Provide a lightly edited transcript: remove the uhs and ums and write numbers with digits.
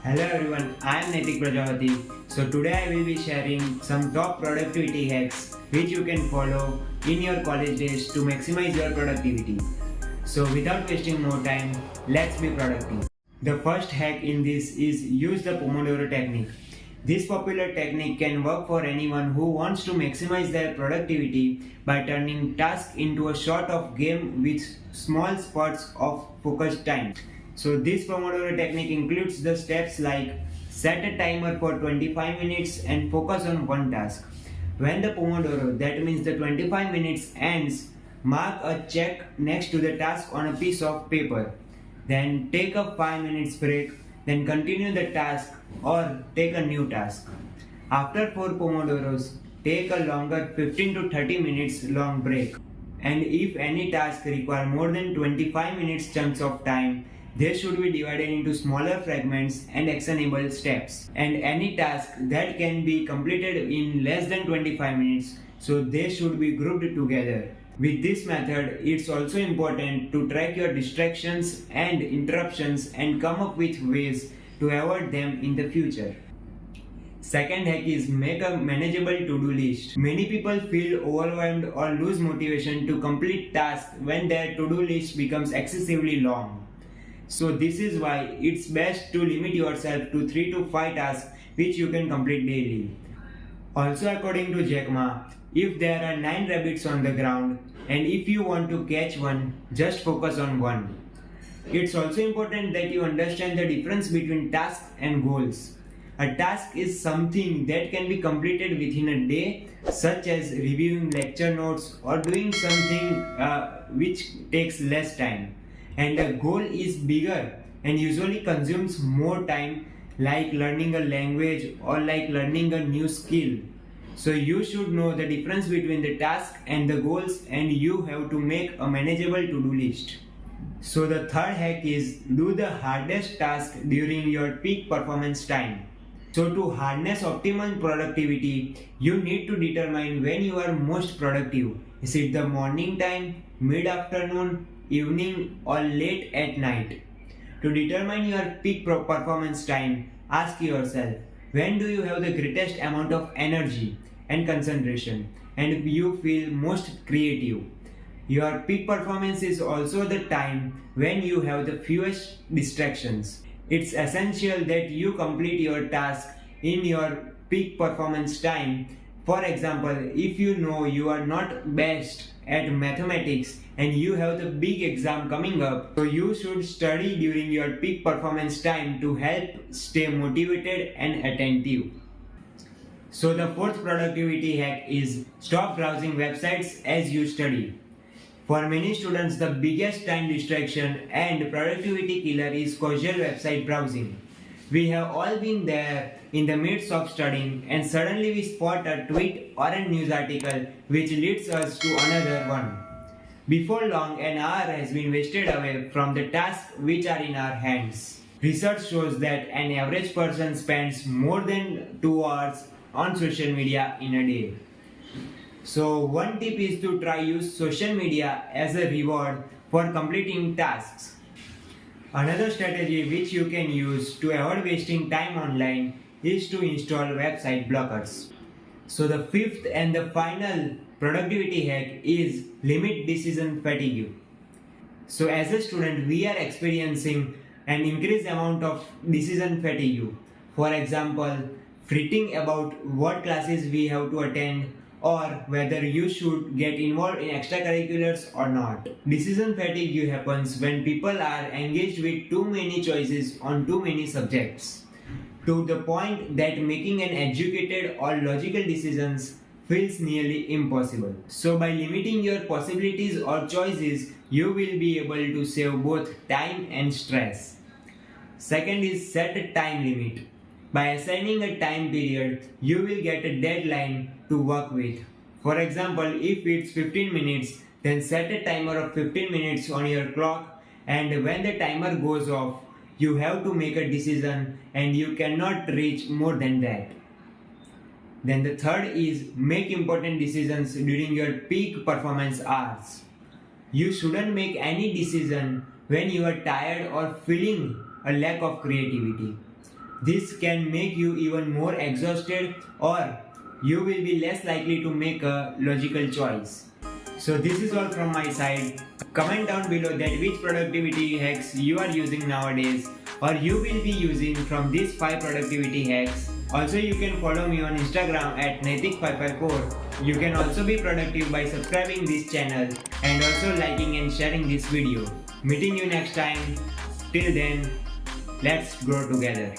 Hello everyone, I am Naitik Prajapati. So today I will be sharing some top productivity hacks which you can follow in your college days to maximize your productivity. So without wasting more time, let's be productive. The first hack in this is use the Pomodoro technique. This popular technique can work for anyone who wants to maximize their productivity by turning tasks into a sort of game with small spurts of focused time. So this Pomodoro technique includes the steps like set a timer for 25 minutes and focus on one task. When the Pomodoro, that means the 25 minutes ends, mark a check next to the task on a piece of paper. Then take a 5 minutes break, then continue the task or take a new task. After 4 Pomodoros, take a longer 15 to 30 minutes long break. And if any task require more than 25 minutes chunks of time, they should be divided into smaller fragments and actionable steps. And any task that can be completed in less than 25 minutes, so they should be grouped together. With this method, it's also important to track your distractions and interruptions and come up with ways to avoid them in the future. Second hack is make a manageable to-do list. Many people feel overwhelmed or lose motivation to complete tasks when their to-do list becomes excessively long. So this is why it's best to limit yourself to 3 to 5 tasks which you can complete daily. Also according to Jack Ma, if there are 9 rabbits on the ground and if you want to catch one, just focus on one. It's also important that you understand the difference between tasks and goals. A task is something that can be completed within a day, such as reviewing lecture notes or doing something which takes less time. And a goal is bigger and usually consumes more time, like learning a language or like learning a new skill. So you should know the difference between the task and the goals, and you have to make a manageable to-do list. So the third hack is do the hardest task during your peak performance time. So to harness optimal productivity, you need to determine when you are most productive. Is it the morning time, mid-afternoon, evening or late at night? To determine your peak performance time, ask yourself, when do you have the greatest amount of energy and concentration and you feel most creative? Your peak performance is also the time when you have the fewest distractions. It's essential that you complete your task in your peak performance time. For example, if you know you are not best at mathematics and you have the big exam coming up, so you should study during your peak performance time to help stay motivated and attentive. So the fourth productivity hack is stop browsing websites as you study. For many students, the biggest time distraction and productivity killer is casual website browsing. We have all been there in the midst of studying and suddenly we spot a tweet or a news article which leads us to another one. Before long, an hour has been wasted away from the tasks which are in our hands. Research shows that an average person spends more than 2 hours on social media in a day. So one tip is to try use social media as a reward for completing tasks. Another strategy which you can use to avoid wasting time online is to install website blockers. So the fifth and the final productivity hack is limit decision fatigue. So as a student, we are experiencing an increased amount of decision fatigue. For example, fretting about what classes we have to attend or whether you should get involved in extracurriculars or not. Decision fatigue happens when people are engaged with too many choices on too many subjects, to the point that making an educated or logical decisions feels nearly impossible. So by limiting your possibilities or choices, you will be able to save both time and stress. Second is set a time limit. By assigning a time period, you will get a deadline to work with. For example, if it's 15 minutes, then set a timer of 15 minutes on your clock, and when the timer goes off, you have to make a decision and you cannot reach more than that. Then the third is make important decisions during your peak performance hours. You shouldn't make any decision when you are tired or feeling a lack of creativity. This can make you even more exhausted, or you will be less likely to make a logical choice. So this is all from my side. Comment down below that which productivity hacks you are using nowadays or you will be using from these 5 productivity hacks. Also, you can follow me on Instagram at Naitik554. You can also be productive by subscribing this channel and also liking and sharing this video. Meeting you next time. Till then, let's grow together.